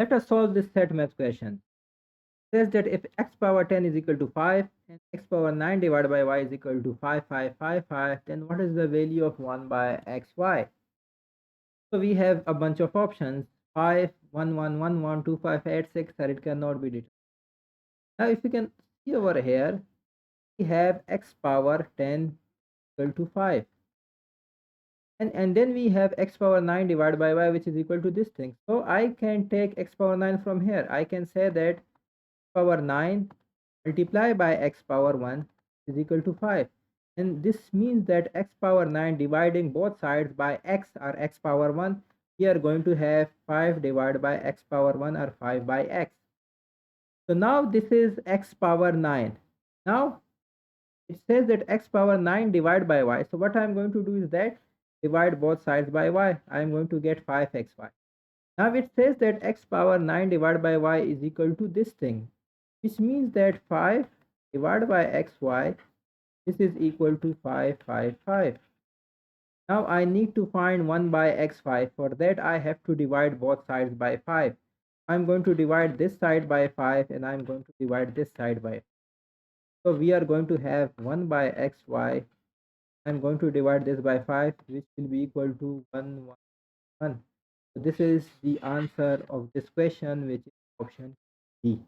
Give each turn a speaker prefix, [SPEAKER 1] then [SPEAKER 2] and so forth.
[SPEAKER 1] Let us solve this set math question. It says that if x power 10 is equal to 5 and x power 9 divided by y is equal to 5555, then what is the value of 1 by xy? So we have a bunch of options: 5, 1, 1, 1, 1, 2, 5, 8, 6, or it cannot be determined. Now if you can see over here, we have x power 10 equal to 5. And then we have x power 9 divided by y, which is equal to this thing. So I can take x power 9 from here. I can say that power 9 multiplied by x power 1 is equal to 5. And this means that x power 9 dividing both sides by x or x power 1, we are going to have 5 divided by x power 1 or 5 by x. So now this is x power 9. Now it says that x power 9 divided by y. So what I'm going to do is that divide both sides by y. I'm going to get 5xy. Now it says that x power 9 divided by y is equal to this thing, which means that 5 divided by xy, this is equal to 555. Now I need to find 1 by x5. For that I have to divide both sides by 5. I'm going to divide this side by 5 and I'm going to divide this side by 5. So we are going to have 1 by xy. I'm going to divide this by 5, which will be equal to 1, 1, 1. So this is the answer of this question, which is option D.